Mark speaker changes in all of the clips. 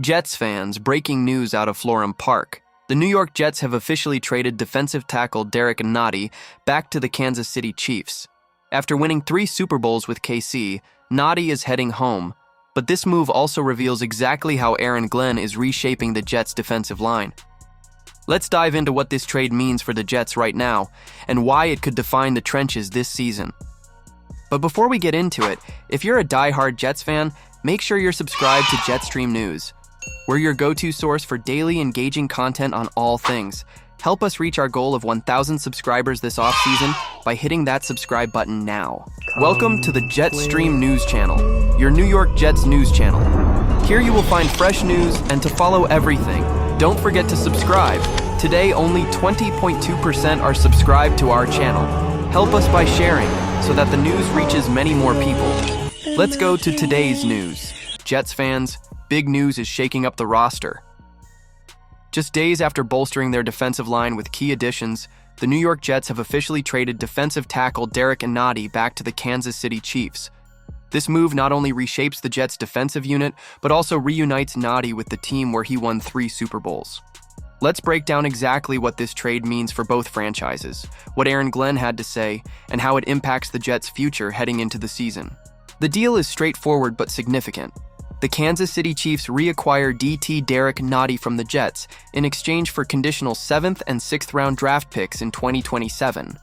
Speaker 1: Jets fans, breaking news out of Florham Park. The New York Jets have officially traded defensive tackle Derrick Nnadi back to the Kansas City Chiefs. After winning 3 Super Bowls with KC, Nnadi is heading home, but this move also reveals exactly how Aaron Glenn is reshaping the Jets' defensive line. Let's dive into what this trade means for the Jets right now and why it could define the trenches this season. But before we get into it, if you're a die-hard Jets fan, make sure you're subscribed to Jetstream News. We're your go-to source for daily engaging content on all things. Help us reach our goal of 1,000 subscribers this offseason by hitting that subscribe button now. Welcome to the Jetstream News Channel, your New York Jets news channel. Here you will find fresh news, and to follow everything, don't forget to subscribe. Today, only 20.2% are subscribed to our channel. Help us by sharing so that the news reaches many more people. Let's go to today's news. Jets fans, big news is shaking up the roster. Just days after bolstering their defensive line with key additions, the New York Jets have officially traded defensive tackle Derrick Nnadi back to the Kansas City Chiefs. This move not only reshapes the Jets' defensive unit, but also reunites Nnadi with the team where he won 3 Super Bowls. Let's break down exactly what this trade means for both franchises, what Aaron Glenn had to say, and how it impacts the Jets' future heading into the season. The deal is straightforward but significant. The Kansas City Chiefs reacquire DT Derrick Nnadi from the Jets in exchange for conditional 7th and 6th round draft picks in 2027.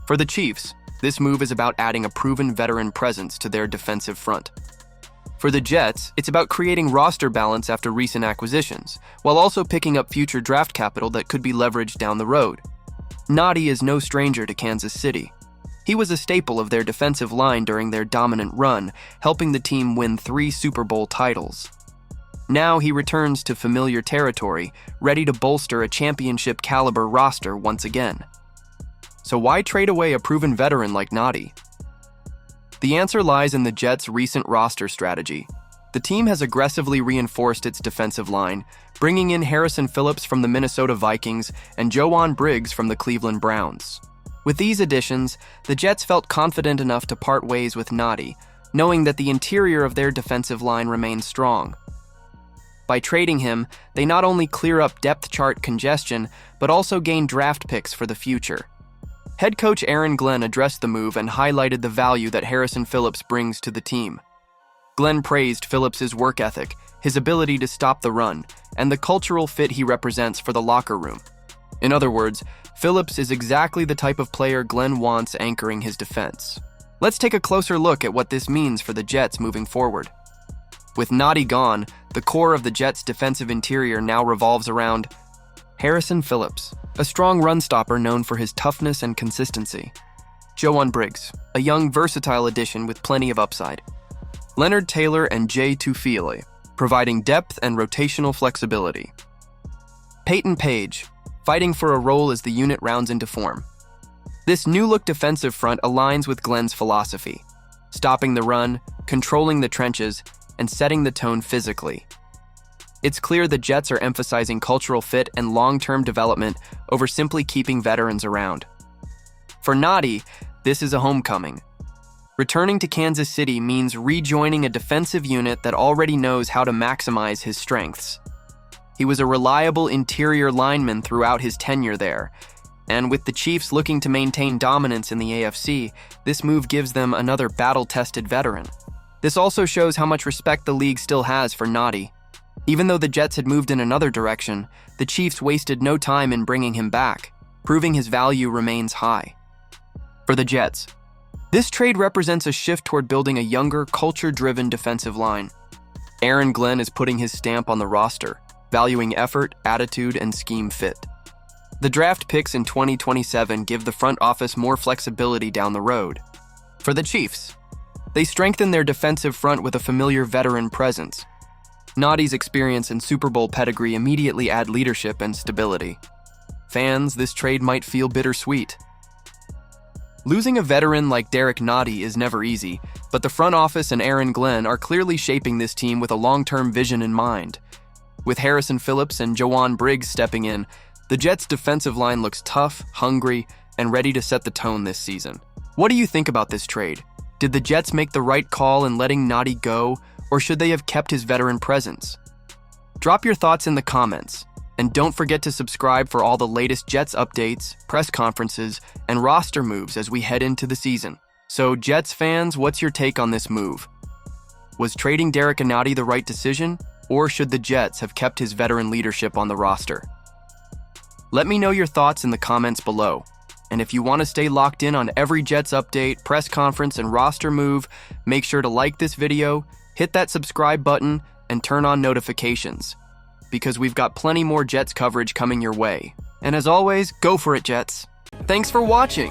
Speaker 1: For the Chiefs, this move is about adding a proven veteran presence to their defensive front. For the Jets, it's about creating roster balance after recent acquisitions, while also picking up future draft capital that could be leveraged down the road. Nnadi is no stranger to Kansas City. He was a staple of their defensive line during their dominant run, helping the team win 3 Super Bowl titles. Now he returns to familiar territory, ready to bolster a championship-caliber roster once again. So why trade away a proven veteran like Nnadi? The answer lies in the Jets' recent roster strategy. The team has aggressively reinforced its defensive line, bringing in Harrison Phillips from the Minnesota Vikings and Jowon Briggs from the Cleveland Browns. With these additions, the Jets felt confident enough to part ways with Nnadi, knowing that the interior of their defensive line remains strong. By trading him, they not only clear up depth chart congestion, but also gain draft picks for the future. Head coach Aaron Glenn addressed the move and highlighted the value that Harrison Phillips brings to the team. Glenn praised Phillips' work ethic, his ability to stop the run, and the cultural fit he represents for the locker room. In other words, Phillips is exactly the type of player Glenn wants anchoring his defense. Let's take a closer look at what this means for the Jets moving forward. With Nnadi gone, the core of the Jets' defensive interior now revolves around Harrison Phillips, a strong run stopper known for his toughness and consistency. Jowon Briggs, a young, versatile addition with plenty of upside. Leonard Taylor and Jay Tufele, providing depth and rotational flexibility. Peyton Page, fighting for a role as the unit rounds into form. This new-look defensive front aligns with Glenn's philosophy, stopping the run, controlling the trenches, and setting the tone physically. It's clear the Jets are emphasizing cultural fit and long-term development over simply keeping veterans around. For Nnadi, this is a homecoming. Returning to Kansas City means rejoining a defensive unit that already knows how to maximize his strengths. He was a reliable interior lineman throughout his tenure there, and with the Chiefs looking to maintain dominance in the AFC, this move gives them another battle-tested veteran. This also shows how much respect the league still has for Nnadi. Even though the Jets had moved in another direction, the Chiefs wasted no time in bringing him back, proving his value remains high. For the Jets, this trade represents a shift toward building a younger, culture-driven defensive line. Aaron Glenn is putting his stamp on the roster, valuing effort, attitude, and scheme fit. The draft picks in 2027 give the front office more flexibility down the road. For the Chiefs, they strengthen their defensive front with a familiar veteran presence. Nnadi's experience and Super Bowl pedigree immediately add leadership and stability. Fans, this trade might feel bittersweet. Losing a veteran like Derrick Nnadi is never easy, but the front office and Aaron Glenn are clearly shaping this team with a long-term vision in mind. With Harrison Phillips and Jowon Briggs stepping in, the Jets' defensive line looks tough, hungry, and ready to set the tone this season. What do you think about this trade? Did the Jets make the right call in letting Nnadi go, or should they have kept his veteran presence? Drop your thoughts in the comments. And don't forget to subscribe for all the latest Jets updates, press conferences, and roster moves as we head into the season. So, Jets fans, what's your take on this move? Was trading Derrick Nnadi the right decision, or should the Jets have kept his veteran leadership on the roster? Let me know your thoughts in the comments below. And if you want to stay locked in on every Jets update, press conference, and roster move, make sure to like this video, hit that subscribe button, and turn on notifications, because we've got plenty more Jets coverage coming your way. And as always, go for it, Jets. Thanks for watching.